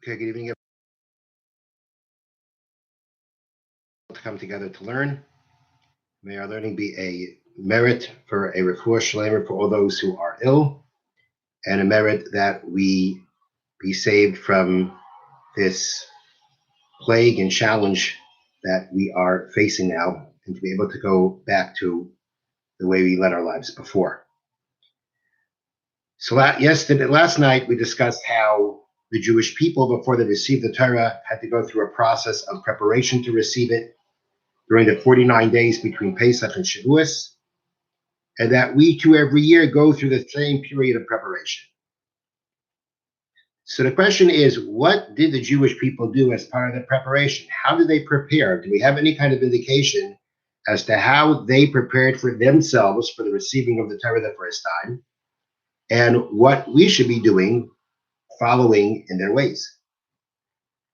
Okay, good evening. To come together to learn. May our learning be a merit for a refuah shlema for all those who are ill, and a merit that we be saved from this plague and challenge that we are facing now, and to be able to go back to the way we led our lives before. So last night we discussed how the Jewish people, before they received the Torah, had to go through a process of preparation to receive it during the 49 days between Pesach and Shavuos, and that we too every year go through the same period of preparation. So the question is, what did the Jewish people do as part of the preparation? How did they prepare? Do we have any kind of indication as to how they prepared for themselves for the receiving of the Torah the first time, and what we should be doing following in their ways?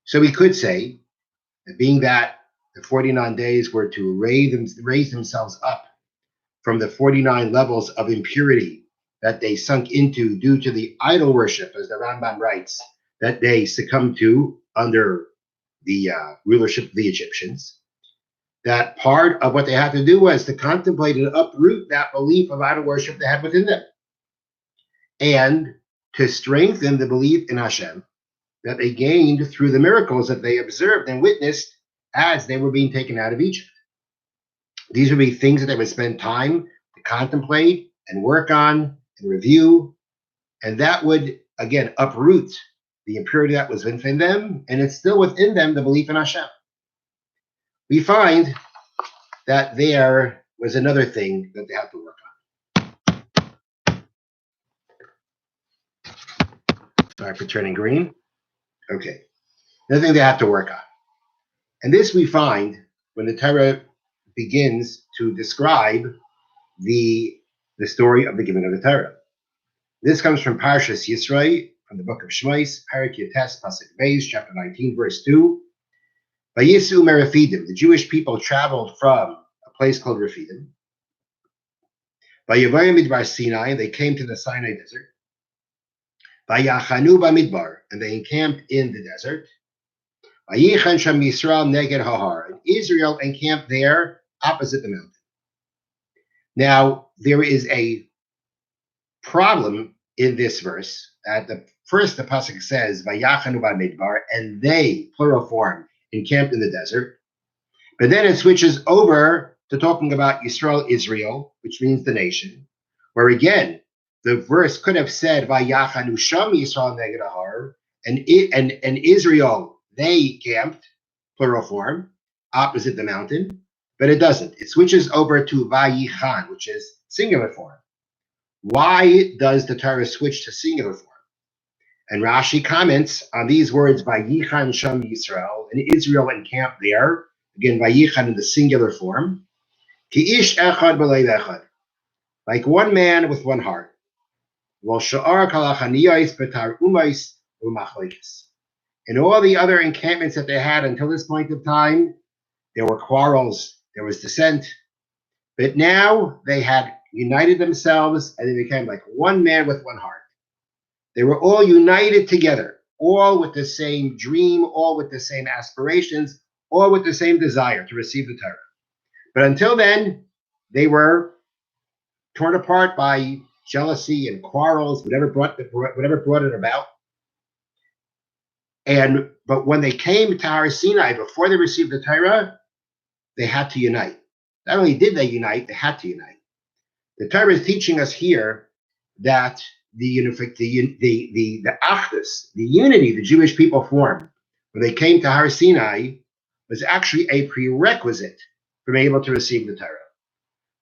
So we could say that being that the 49 days were to raise themselves up from the 49 levels of impurity that they sunk into due to the idol worship, as the Rambam writes, that they succumbed to under the rulership of the Egyptians, that part of what they had to do was to contemplate and uproot that belief of idol worship they had within them, and to strengthen the belief in Hashem that they gained through the miracles that they observed and witnessed as they were being taken out of Egypt. These would be things that they would spend time to contemplate and work on and review, and that would, again, uproot the impurity that was within them, and it's still within them the belief in Hashem. We find that there was another thing that they had to work on. Sorry for turning green. Okay. Another thing they have to work on. And this we find when the Torah begins to describe the story of the giving of the Torah. This comes from Parshas Yisrael, from the book of Shmos, Parak Yates, Pasuk Beis, chapter 19, verse 2. Vayisu Merafidim, the Jewish people traveled from a place called Refidim. Vayavoyim Midbar Sinai, they came to the Sinai desert. Vayachanu Bamidbar, and they encamped in the desert. Vayichan Sham Yisrael Neged Hahar, and Israel encamped there opposite the mountain. Now, there is a problem in this verse. At the pasuk says Vayachanu Bamidbar, and they, plural form, encamped in the desert. But then it switches over to talking about Yisrael, Israel, which means the nation, where again the verse could have said Vayachanu Sham Yisrael Neged Hahar, and Israel, they camped, plural form, opposite the mountain, but it doesn't. It switches over to Vayichan, which is singular form. Why does the Torah switch to singular form? And Rashi comments on these words, Vayichan Sham Yisrael, and Israel encamped there. Again, Vayichan in the singular form. Ki ish echad b'leiv echad, like one man with one heart. Vol sha'ar kalachaniyos betar umais u'machlekes. In all the other encampments that they had until this point of time, there were quarrels, there was dissent. But now they had united themselves and they became like one man with one heart. They were all united together, all with the same dream, all with the same aspirations, all with the same desire to receive the Torah. But until then, they were torn apart by jealousy and quarrels, whatever brought it about. But when they came to Har Sinai, before they received the Torah, they had to unite. Not only did they unite, they had to unite. The Torah is teaching us here that the achdus, the unity the Jewish people formed when they came to Har Sinai was actually a prerequisite for being able to receive the Torah.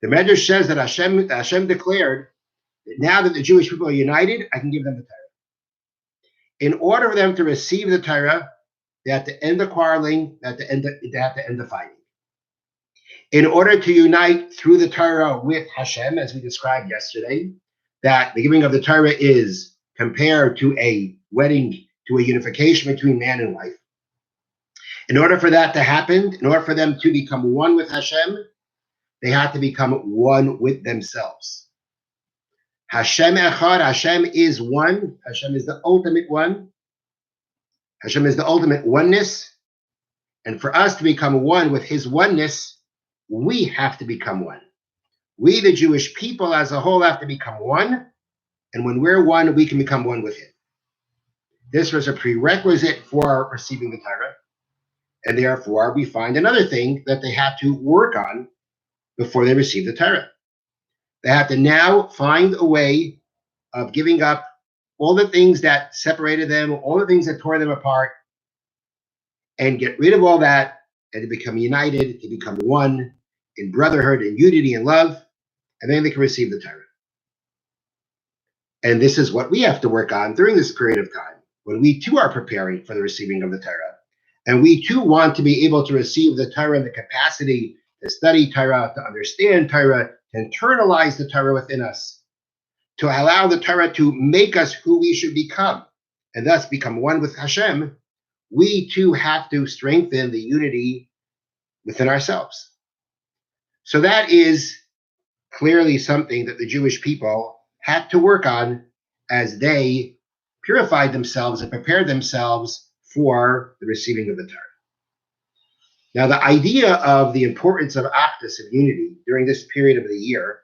The Medrash says that Hashem declared that now that the Jewish people are united, I can give them the Torah. In order for them to receive the Torah, they had to end the quarreling, they had to end the fighting. In order to unite through the Torah with Hashem, as we described yesterday, that the giving of the Torah is compared to a wedding, to a unification between man and wife. In order for that to happen, in order for them to become one with Hashem, they had to become one with themselves. Hashem echad, Hashem is one, Hashem is the ultimate one. Hashem is the ultimate oneness. And for us to become one with his oneness, we have to become one. We, the Jewish people as a whole, have to become one. And when we're one, we can become one with him. This was a prerequisite for receiving the Torah. And therefore, we find another thing that they had to work on before they received the Torah. They had to now find a way of giving up all the things that separated them, all the things that tore them apart, and get rid of all that and to become united, to become one in brotherhood and unity and love, and then they can receive the Torah. And this is what we have to work on during this period of time, when we too are preparing for the receiving of the Torah. And we too want to be able to receive the Torah and the capacity to study Torah, to understand Torah, to internalize the Torah within us, to allow the Torah to make us who we should become, and thus become one with Hashem. We too have to strengthen the unity within ourselves. So that is clearly something that the Jewish people had to work on as they purified themselves and prepared themselves for the receiving of the Torah. Now, the idea of the importance of Achdus, of unity, during this period of the year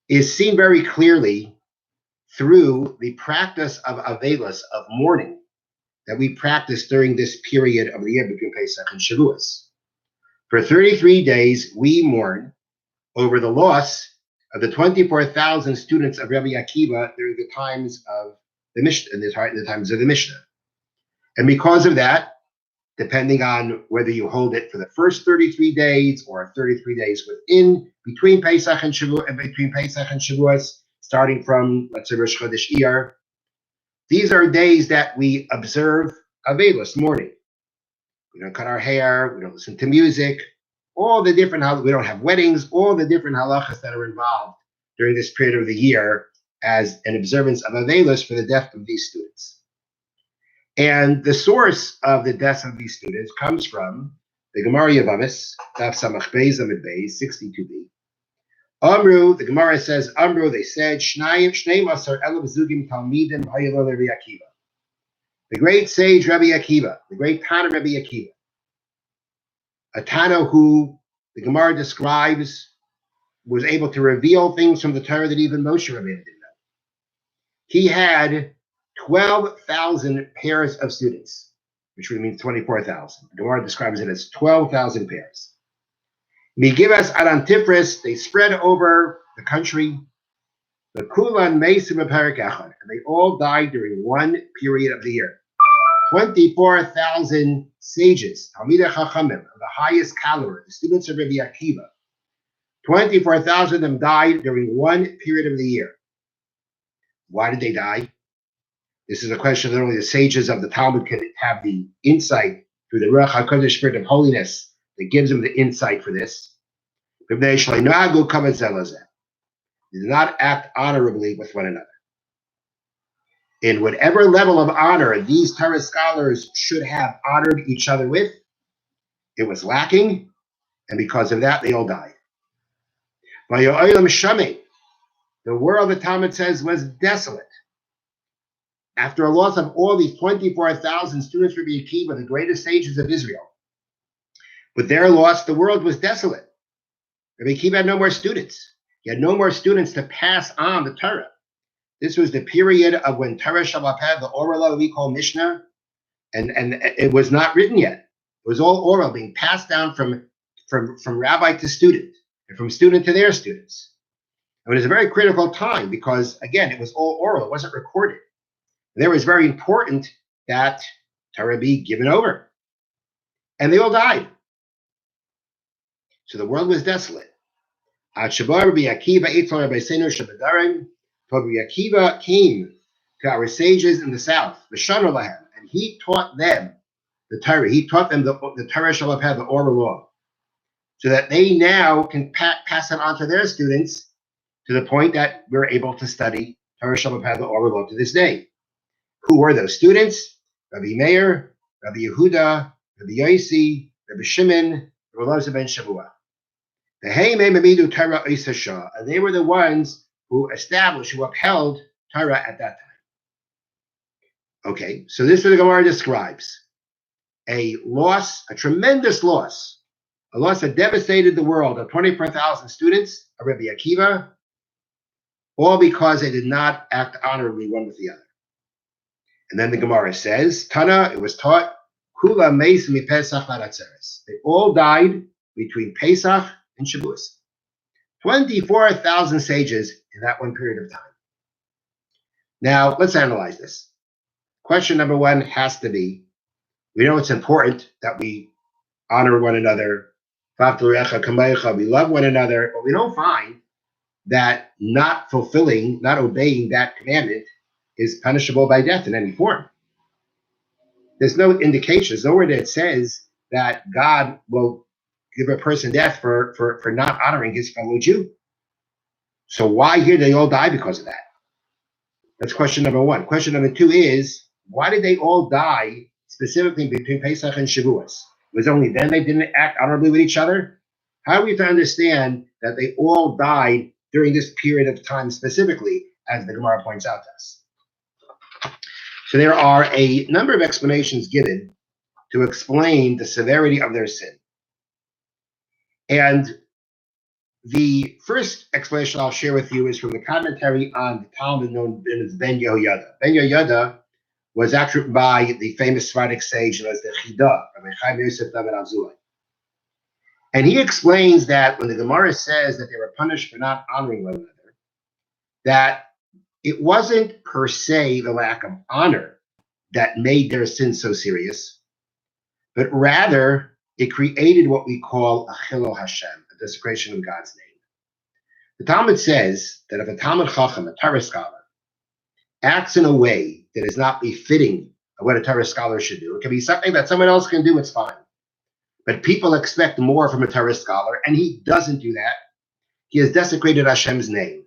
is seen very clearly through the practice of Avelos, of mourning, that we practice during this period of the year between Pesach and Shavuos. For 33 days, we mourn over the loss of the 24,000 students of Rabbi Akiva during the times of the Mishnah, in the times of the Mishnah. And because of that, depending on whether you hold it for the first 33 days or 33 days between Pesach and Shavuos, starting from, let's say, Rosh Chodesh Iyar, these are days that we observe Avelos, mourning. We don't cut our hair, we don't listen to music, all the different, we don't have weddings, all the different halachas that are involved during this period of the year as an observance of Avelos for the death of these students. And the source of the deaths of these students comes from the Gemara Yavamis, Daf Samach Beis Amid Beis, 62b. Amru, the Gemara says, Amru, they said, Shnei Masar Elav Zugim Talmidim Hayelo Rabbi Akiva. The great sage Rabbi Akiva, the great Tana Rabbi Akiva, a Tana who the Gemara describes was able to reveal things from the Torah that even Moshe Rabbeinu didn't know. He had 12,000 pairs of students, which would mean 24,000. The Gemara describes it as 12,000 pairs. Migivas Arantifris, they spread over the country. The Kulan Meisim Perik Echad, and they all died during one period of the year. 24,000 sages, Talmidei Chachamim, of the highest caliber, the students of Rabbi Akiva. 24,000 of them died during one period of the year. Why did they die? This is a question that only the sages of the Talmud can have the insight through the Ruach HaKodesh, Spirit of holiness, that gives them the insight for this. They did not act honorably with one another. In whatever level of honor these Torah scholars should have honored each other with, it was lacking, and because of that, they all died. The world, the Talmud says, was desolate. After a loss of all these 24,000 students from Rabbi Akiva, the greatest sages of Israel, with their loss, the world was desolate. Rabbi Akiva had no more students. He had no more students to pass on the Torah. This was the period of when Torah Shabbat, the oral law we call Mishnah, and it was not written yet. It was all oral, being passed down from rabbi to student, and from student to their students. And it was a very critical time because, again, it was all oral. It wasn't recorded. And it was very important that Torah be given over. And they all died. So the world was desolate. Rabbi Akiva came to our sages in the south, and he taught them the Torah. He taught them the Torah Shabbat, the oral law, so that they now can pass it on to their students to the point that we're able to study Torah Shabbat, the oral law to this day. Who were those students? Rabbi Meir, Rabbi Yehuda, Rabbi Yossi, Rabbi Shimon, Rabbi Elazar ben Shavua. The HaOmer Mamidu Torah Isashah, and they were the ones who established, who upheld Torah at that Okay, so this is what the Gemara describes. A loss, a tremendous loss, a loss that devastated the world of 24,000 students of Rabbi Akiva, all because they did not act honorably one with the other. And then the Gemara says, Tana, it was taught, Kula meis mi Pesach laratzeres. They all died between Pesach and Shavuos. 24,000 sages in that one period of time. Now, let's analyze this. Question number one has to be, we know it's important that we honor one another, we love one another, but we don't find that not fulfilling, not obeying that commandment is punishable by death in any form. There's no indication, there's nowhere that it says that God will give a person death for not honoring his fellow Jew. So why here they all die because of that? That's question number one. Question number two is, why did they all die specifically between Pesach and Shavuos? It was only then they didn't act honorably with each other? How are we to understand that they all died during this period of time specifically, as the Gemara points out to us? So there are a number of explanations given to explain the severity of their sin. And the first explanation I'll share with you is from the commentary on the Talmud known as Ben Yehoyada. Ben Yehoyada was actually by the famous Sephardic sage known as the Chida, Rabbi Chaim Yosef David Azulai. And he explains that when the Gemara says that they were punished for not honoring one another, that it wasn't per se the lack of honor that made their sin so serious, but rather it created what we call a chilul Hashem, a desecration of God's name. The Talmud says that if a Talmud Chacham, a Torah scholar, acts in a way that is not befitting of what a Torah scholar should do, it can be something that someone else can do, it's fine. But people expect more from a Torah scholar, and he doesn't do that. He has desecrated Hashem's name.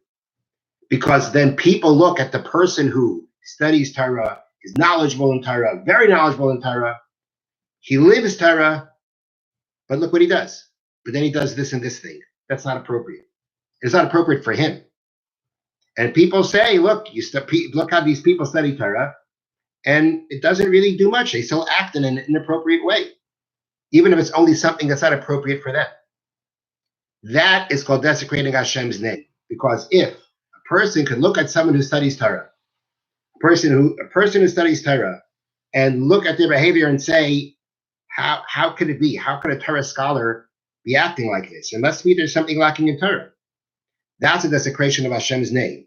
Because then people look at the person who studies Torah, is knowledgeable in Torah, very knowledgeable in Torah. He lives Torah, but look what he does. But then he does this and this thing. That's not appropriate. It's not appropriate for him. And people say, look, look how these people study Torah, and it doesn't really do much. They still act in an inappropriate way, even if it's only something that's not appropriate for them. That is called desecrating Hashem's name. Because if a person can look at someone who studies Torah, a person who studies Torah, and look at their behavior and say, how could it be? How could a Torah scholar be acting like this? It must be there's something lacking in Torah. That's a desecration of Hashem's name.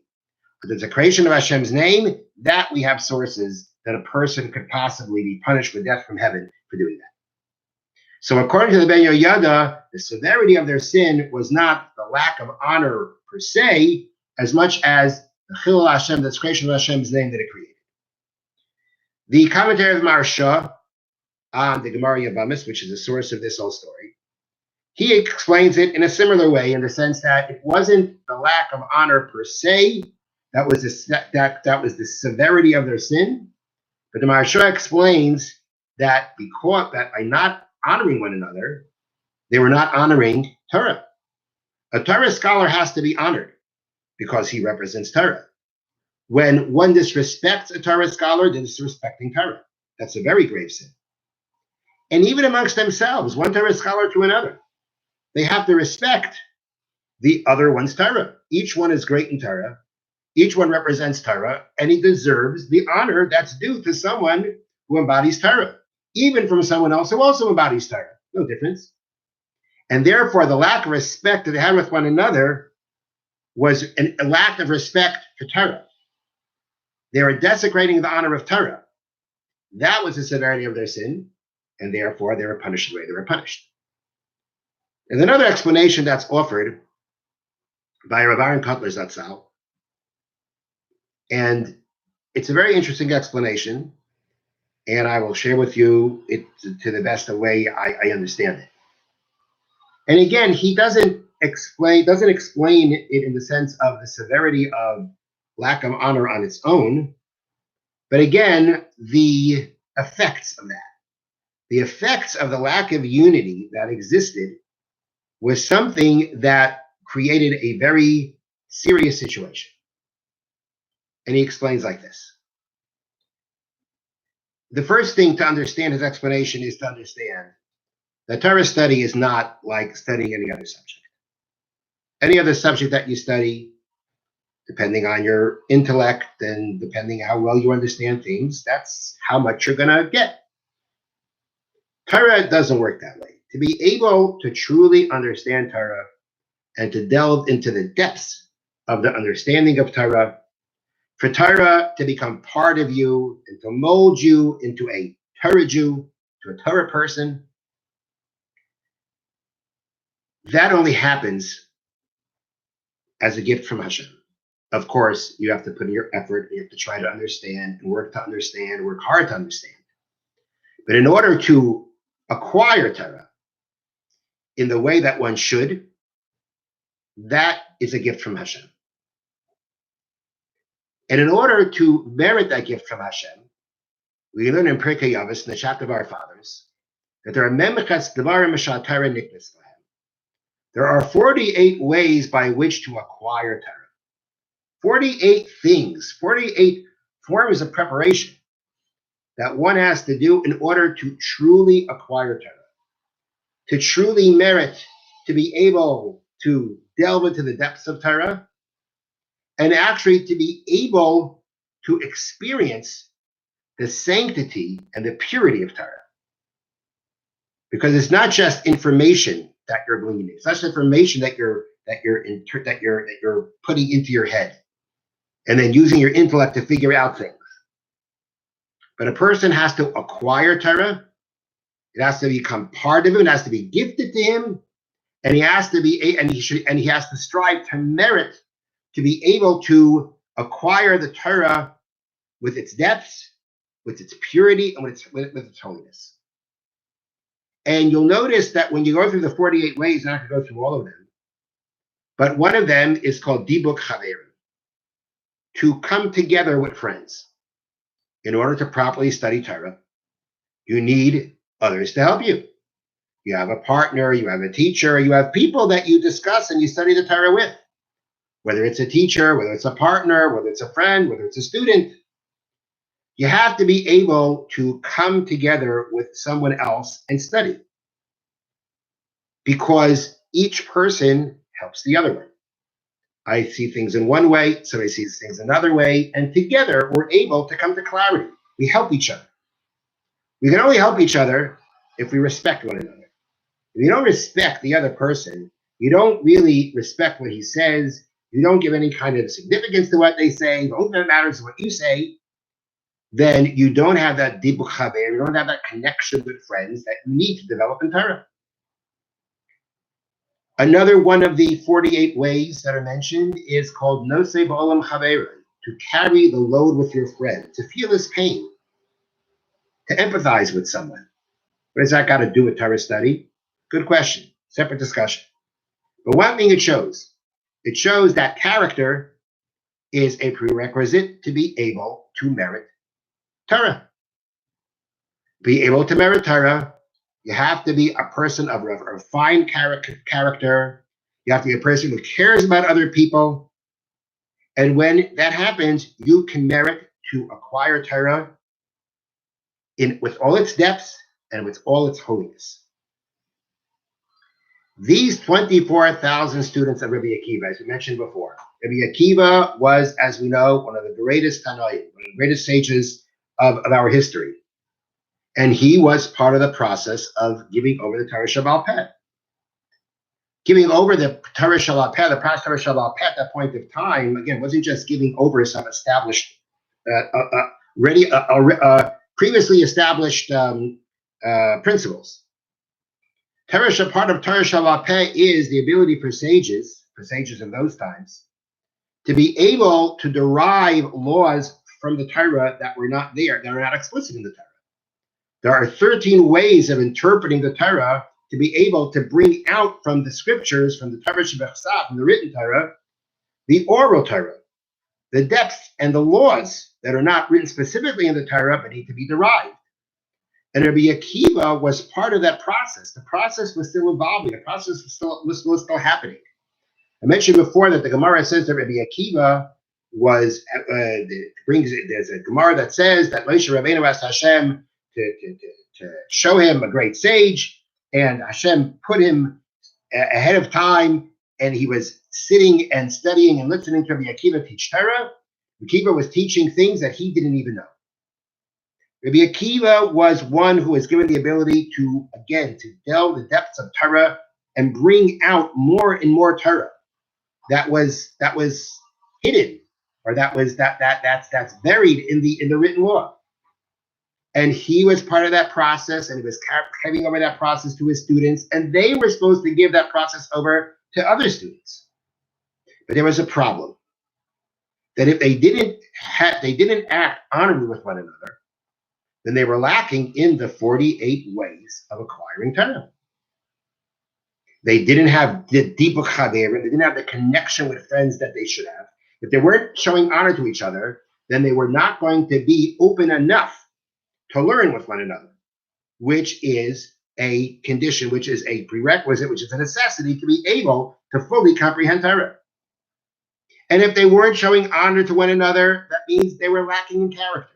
The desecration of Hashem's name, that we have sources that a person could possibly be punished with death from heaven for doing that. So according to the Ben Yehoyada, the severity of their sin was not the lack of honor per se, as much as the chilul Hashem, the desecration of Hashem's name that it created. The commentary of Maharsha on the Gemara Yavamis, which is the source of this whole story, he explains it in a similar way, in the sense that it wasn't the lack of honor per se that was the severity of their sin, but the Maharsha explains that by not honoring one another, they were not honoring Torah. A Torah scholar has to be honored because he represents Torah. When one disrespects a Torah scholar, they're disrespecting Torah. That's a very grave sin. And even amongst themselves, one Torah scholar to another, they have to respect the other one's Torah. Each one is great in Torah. Each one represents Torah, and he deserves the honor that's due to someone who embodies Torah, even from someone else who also embodies Torah. No difference. And therefore, the lack of respect that they had with one another was a lack of respect for Torah. They were desecrating the honor of Torah. That was the severity of their sin, and therefore they were punished the way they were punished. There's another explanation that's offered by Rav Aaron Kotler Zatzal, and it's a very interesting explanation, and I will share with you it to the best of the way I understand it. And again, he doesn't explain it in the sense of the severity of lack of honor on its own, but again, the effects of that. The effects of the lack of unity that existed was something that created a very serious situation. And he explains like this. the first thing to understand his explanation is to understand that Torah study is not like studying any other subject. Any other subject that you study, depending on your intellect and depending how well you understand things, that's how much you're going to get. Torah doesn't work that way. To be able to truly understand Torah and to delve into the depths of the understanding of Torah, for Torah to become part of you and to mold you into a Torah Jew, to a Torah person, that only happens as a gift from Hashem. Of course, you have to put in your effort, you have to try to understand and work hard to understand. But in order to acquire Torah in the way that one should, that is a gift from Hashem. And in order to merit that gift from Hashem, we learn in Pirkei Avos, in the chapter of our fathers, that there are memechas devarim asher Torah niknas lahem. There are 48 ways by which to acquire Torah. 48 things, 48 forms of preparation that one has to do in order to truly acquire Torah, to truly merit, to be able to delve into the depths of Torah, and actually to be able to experience the sanctity and the purity of Torah. Because it's not just information that you're gleaning; it's not just information that you're putting into your head and then using your intellect to figure out things. But a person has to acquire Torah. It has to become part of him. It has to be gifted to him, and he has to strive to merit to be able to acquire the Torah with its depths, with its purity, and with its holiness. And you'll notice that when you go through the 48 ways, I'm not going to go through all of them, but one of them is called dibuk chaverim, to come together with friends. In order to properly study Torah, you need others to help you. You have a partner, you have a teacher, you have people that you discuss and you study the Torah with. Whether it's a teacher, whether it's a partner, whether it's a friend, whether it's a student, you have to be able to come together with someone else and study. Because each person helps the other one. I see things in one way, somebody sees things another way, and together we're able to come to clarity. We help each other. We can only help each other if we respect one another. If you don't respect the other person, you don't really respect what he says, you don't give any kind of significance to what they say, the only thing that matters is what you say, then you don't have that dibuk chaver, you don't have that connection with friends that you need to develop in Torah. Another one of the 48 ways that are mentioned is called nosei ba'olam chaveron, to carry the load with your friend, to feel his pain, to empathize with someone. What does that got to do with Torah study? Good question, separate discussion. But one thing it shows that character is a prerequisite to be able to merit Torah. Be able to merit Torah, you have to be a person of a fine character. You have to be a person who cares about other people. And when that happens, you can merit to acquire Torah with all its depths and with all its holiness. These 24,000 students of Rabbi Akiva, as we mentioned before, Rabbi Akiva was, as we know, one of the greatest Tanoim, one of the greatest sages of our history. And he was part of the process of giving over the Torah Sheba'al Peh. Giving over the Torah Sheba'al Peh, the process Torah Sheba'al Peh at that point of time, again, wasn't just giving over some established, previously established principles. Part of Torah Sheba'al Peh is the ability for sages in those times, to be able to derive laws from the Torah that were not there, that are not explicit in the Torah. There are 13 ways of interpreting the Torah to be able to bring out from the scriptures, from the Torah Shebechsav, from the written Torah, the oral Torah, the depths and the laws that are not written specifically in the Torah but need to be derived. And Rabbi Akiva was part of that process. The process was still evolving. The process was still happening. I mentioned before that the Gemara says that Rabbi Akiva there's a Gemara that says that Moshe Rabbeinu asked Hashem, to show him a great sage, and Hashem put him ahead of time, and he was sitting and studying and listening to Rabbi Akiva teach Torah. Akiva was teaching things that he didn't even know. Rabbi Akiva was one who was given the ability to, again, to delve the depths of Torah and bring out more and more Torah that was hidden, or that's buried in the written law. And he was part of that process, and he was carrying over that process to his students, and they were supposed to give that process over to other students. But there was a problem, that if they didn't act honorably with one another, then they were lacking in the 48 ways of acquiring Torah. They didn't have the deep chaver, they didn't have the connection with friends that they should have. If they weren't showing honor to each other, then they were not going to be open enough to learn with one another, which is a condition, which is a prerequisite, which is a necessity to be able to fully comprehend Torah. And if they weren't showing honor to one another, that means they were lacking in character.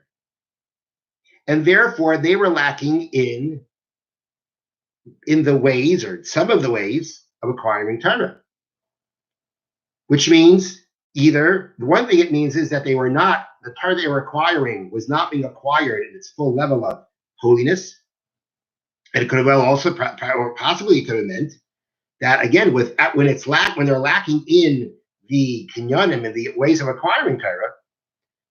And therefore, they were lacking in the ways, or some of the ways, of acquiring Torah. Which means either, one thing it means is that the Torah they were acquiring was not being acquired at its full level of holiness. And it could have also, or possibly it could have meant that, again, when they're lacking in the kinyanim and the ways of acquiring Torah,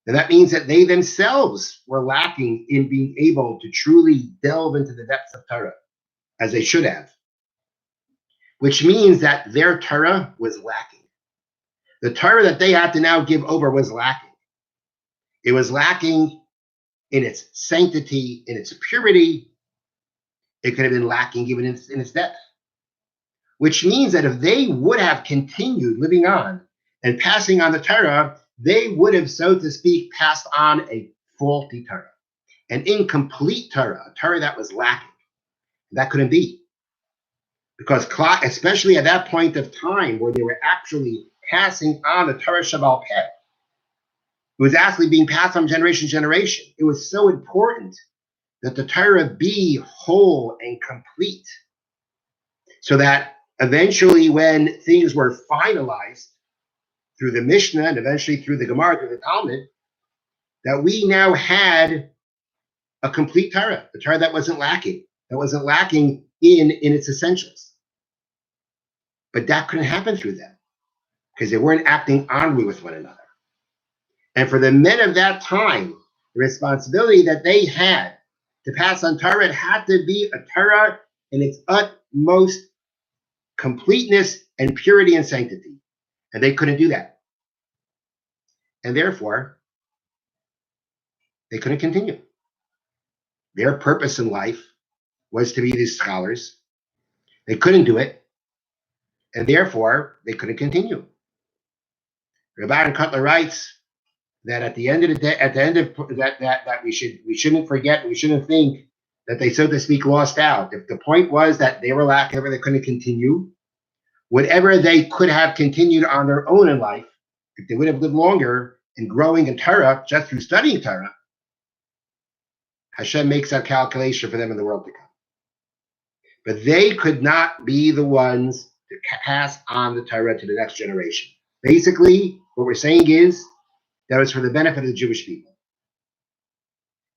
then that means that they themselves were lacking in being able to truly delve into the depths of Torah as they should have. Which means that their Torah was lacking. The Torah that they had to now give over was lacking. It was lacking in its sanctity, in its purity. It could have been lacking even in its depth. Which means that if they would have continued living on and passing on the Torah, they would have, so to speak, passed on a faulty Torah, an incomplete Torah, a Torah that was lacking. That couldn't be. Because especially at that point of time where they were actually passing on the Torah Shabbal Peh, it was actually being passed on generation to generation. It was so important that the Torah be whole and complete, so that eventually when things were finalized through the Mishnah and eventually through the Gemara, through the Talmud, that we now had a complete Torah, a Torah that wasn't lacking in its essentials. But that couldn't happen through them because they weren't acting honorably with one another. And for the men of that time, the responsibility that they had to pass on Torah, it had to be a Torah in its utmost completeness and purity and sanctity. And they couldn't do that. And therefore, they couldn't continue. Their purpose in life was to be these scholars. They couldn't do it. And therefore, they couldn't continue. Rabbi Kotler writes that at the end of the day, that we shouldn't forget, we shouldn't think that they, so to speak, lost out. If the point was that they were lacking, they couldn't continue, whatever they could have continued on their own in life, if they would have lived longer and growing in Torah just through studying Torah, Hashem makes that calculation for them in the world to come. But they could not be the ones to pass on the Torah to the next generation. Basically, what we're saying is that it was for the benefit of the Jewish people.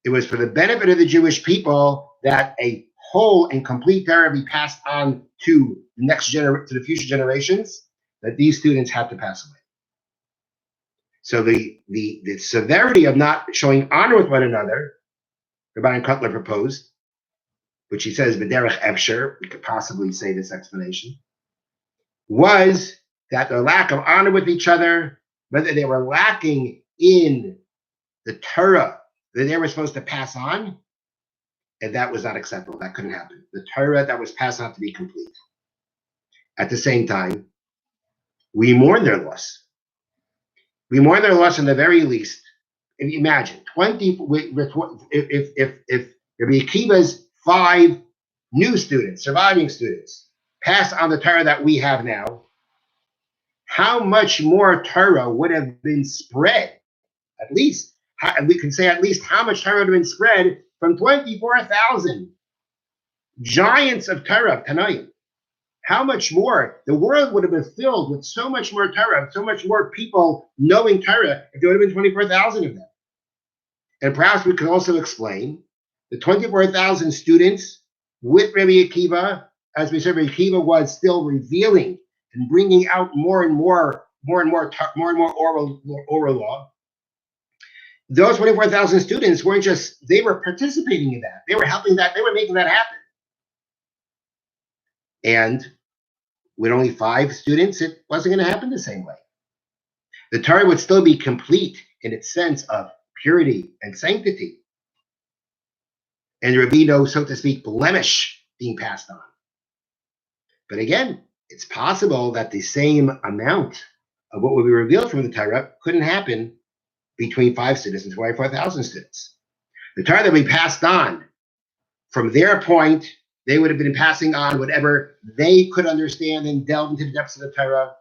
It was for the benefit of the Jewish people that a whole and complete Torah be passed on to the future generations, that these students had to pass away. So the severity of not showing honor with one another, Rabbi Kotler proposed, which he says, B'derech Efsher, we could possibly say this explanation, was that the lack of honor with each other, whether they were lacking in the Torah that they were supposed to pass on, and that was not acceptable. That couldn't happen. The Torah that was passed on to be complete. At the same time, we mourn their loss. We mourn their loss in the very least. And imagine, if Rabbi Akiva's 5 new students, surviving students, pass on the Torah that we have now, how much more Torah would have been spread? At least, we can say at least how much Torah would have been spread from 24,000 giants of Torah, Tanaim. How much more? The world would have been filled with so much more Torah, so much more people knowing Torah if there would have been 24,000 of them. And perhaps we could also explain the 24,000 students with Rabbi Akiva, as we said, Rabbi Akiva was still revealing and bringing out more and more oral law. Those 24,000 students weren't just, they were participating in that. They were helping that, they were making that happen. And with only 5 students, it wasn't going to happen the same way. The Torah would still be complete in its sense of purity and sanctity. And there would be no, so to speak, blemish being passed on. But again, it's possible that the same amount of what would be revealed from the Torah couldn't happen between 5 students and 24,000 students. The Torah that we passed on, from their point, they would have been passing on whatever they could understand and delve into the depths of the Torah.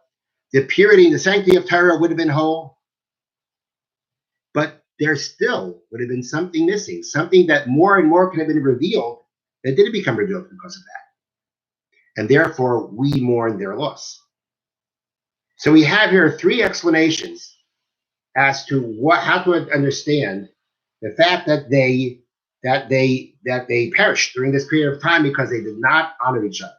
The purity and the sanctity of Torah would have been whole. But there still would have been something missing, something that more and more could have been revealed that didn't become revealed because of that. And therefore, we mourn their loss. So we have here 3 explanations as to how to understand the fact that they perished during this period of time because they did not honor each other.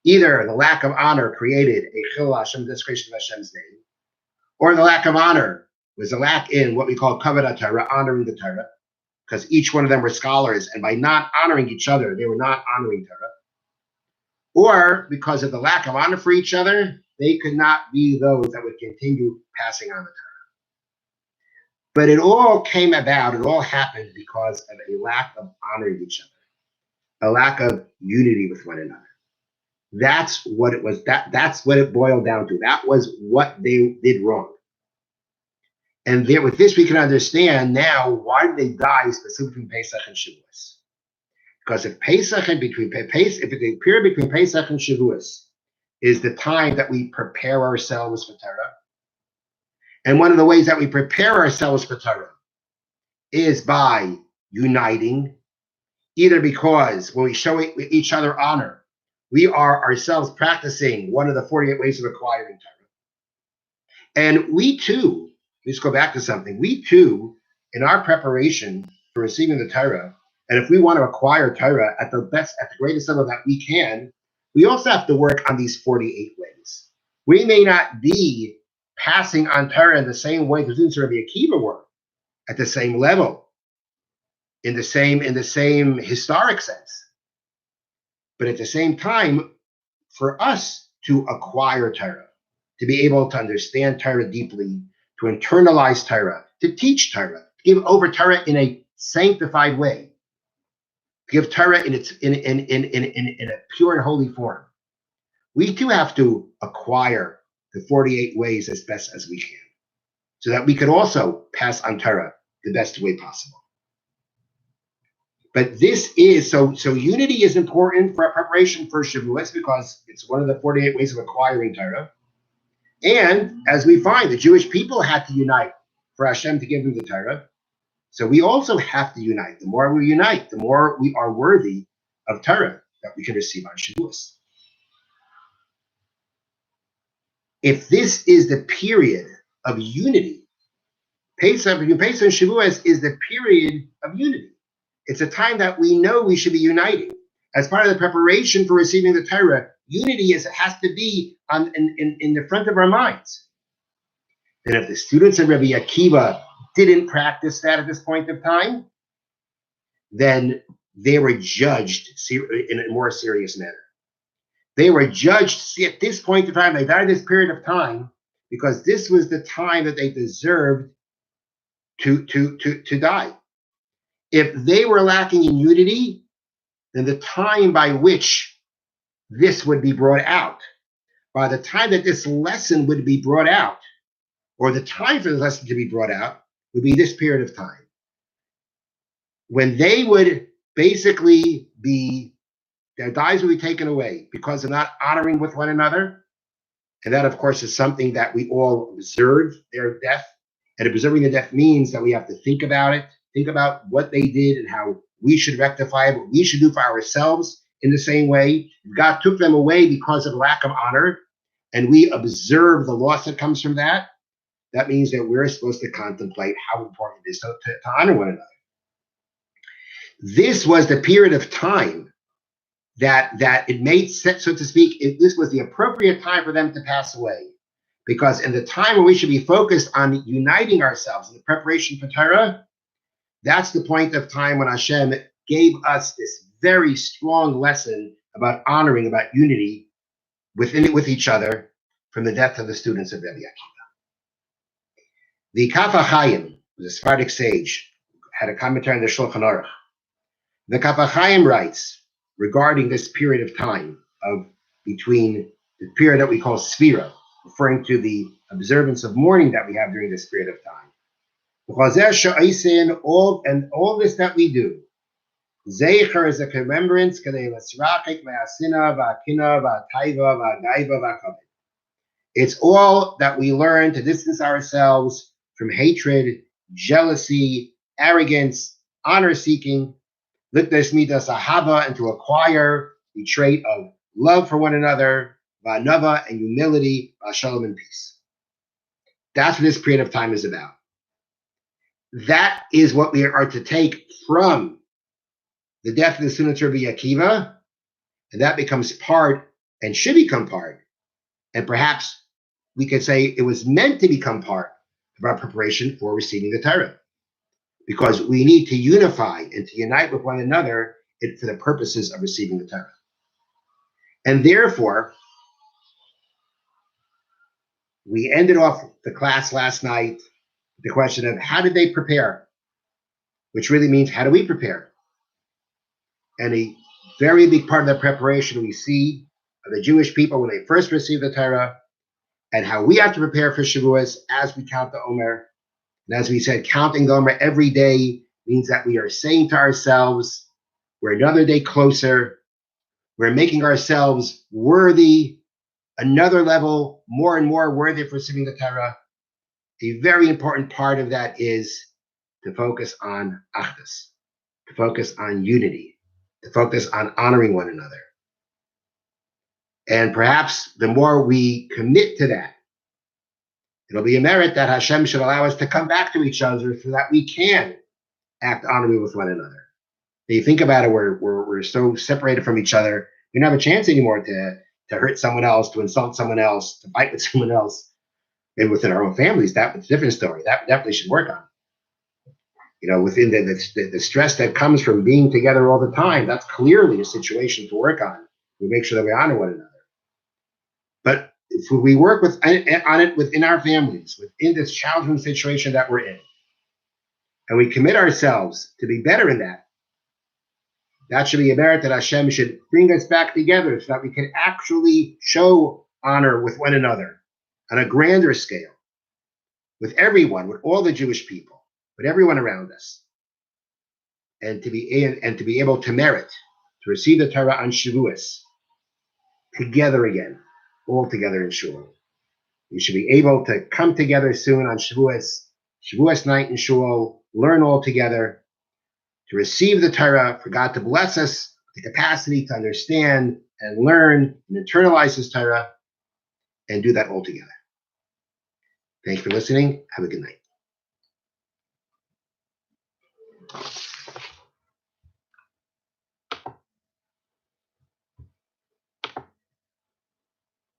Either the lack of honor created a chilul Hashem, desecration of Hashem's name, or the lack of honor was a lack in what we call kavod Torah, honoring the Torah, because each one of them were scholars, and by not honoring each other, they were not honoring Torah. Or because of the lack of honor for each other, they could not be those that would continue passing on the Torah. But it all came about, it all happened because of a lack of honoring each other, a lack of unity with one another. That's what it was. That's what it boiled down to. That was what they did wrong. And there, with this, we can understand now why did they die specifically between Pesach and Shavuos. Because if the period between Pesach and Shavuos is the time that we prepare ourselves for Torah, and one of the ways that we prepare ourselves for Torah is by uniting, either because when we show each other honor, we are ourselves practicing one of the 48 ways of acquiring Torah. And we too, let's go back to something, we too, in our preparation for receiving the Torah, and if we want to acquire Torah at the greatest level that we can, we also have to work on these 48 ways. We may not be passing on Torah in the same way the students of Rabbi Akiva were, at the same level, in the same historic sense. But at the same time, for us to acquire Torah, to be able to understand Torah deeply, to internalize Torah, to teach Torah, to give over Torah in a sanctified way, to give Torah in a pure and holy form, we too have to acquire the 48 ways as best as we can, so that we could also pass on Torah the best way possible. But this is, so unity is important for preparation for Shavuos because it's one of the 48 ways of acquiring Torah. And as we find, the Jewish people had to unite for Hashem to give them the Torah. So we also have to unite. The more we unite, the more we are worthy of Torah that we can receive on Shavuos. If this is the period of unity, Pesach and Shavuos is the period of unity. It's a time that we know we should be uniting. As part of the preparation for receiving the Torah, unity has to be in the front of our minds. And if the students of Rabbi Akiva didn't practice that at this point of time, then they were judged in a more serious manner. They were judged at this point of time, they died this period of time, because this was the time that they deserved to die. If they were lacking in unity, then the time by which this would be brought out, by the time that this lesson would be brought out, or the time for the lesson to be brought out, would be this period of time. When they would basically their lives would be taken away because of not honoring with one another. And that, of course, is something that we all observe, their death. And observing the death means that we have to think about it. think about what they did and how we should rectify it, what we should do for ourselves in the same way. If God took them away because of lack of honor, and we observe the loss that comes from that, that means that we're supposed to contemplate how important it is to honor one another. This was the period of time that it made sense, so to speak. This was the appropriate time for them to pass away, because in the time when we should be focused on uniting ourselves in the preparation for Torah, that's the point of time when Hashem gave us this very strong lesson about honoring, about unity with each other from the death of the students of Rabbi Akiva. The Kaf HaChaim, the Sephardic sage, had a commentary on the Shulchan Aruch. The Kaf HaChaim writes regarding this period of time of between the period that we call Sefirat, referring to the observance of mourning that we have during this period of time. All this that we do, Zeicher is a remembrance. It's all that we learn to distance ourselves from hatred, jealousy, arrogance, honor-seeking, litnes midas ahava, and to acquire the trait of love for one another, va'anava, and humility, va'shalom, and peace. That's what this period of time is about. That is what we are to take from the death of the students of Rabbi Akiva, and that becomes part and should become part, and perhaps we could say it was meant to become part of our preparation for receiving the Torah, because we need to unify and to unite with one another for the purposes of receiving the Torah. And therefore, we ended off the class last night with the question of how did they prepare, which really means how do we prepare? And a very big part of the preparation we see of the Jewish people when they first receive the Torah, and how we have to prepare for Shavuos as we count the Omer. And as we said, counting the Omer every day means that we are saying to ourselves, we're another day closer. We're making ourselves worthy, another level, more and more worthy for receiving the Torah. A very important part of that is to focus on achdus, to focus on unity, to focus on honoring one another. And perhaps the more we commit to that, it'll be a merit that Hashem should allow us to come back to each other so that we can act honorably with one another. If you think about it, we're so separated from each other, we don't have a chance anymore to hurt someone else, to insult someone else, to fight with someone else. And within our own families, that's a different story. That definitely should work on. Within the stress that comes from being together all the time, that's clearly a situation to work on. We make sure that we honor one another. But if we work on it within our families, within this challenging situation that we're in, and we commit ourselves to be better in that, that should be a merit that Hashem should bring us back together so that we can actually show honor with one another on a grander scale, with everyone, with all the Jewish people, with everyone around us, and to be able to merit, to receive the Torah on Shavuos together again, all together in Shul. We should be able to come together soon on Shavuos night in Shul, learn all together, to receive the Torah, for God to bless us the capacity to understand and learn and internalize His Torah, and do that all together. Thanks for listening. Have a good night.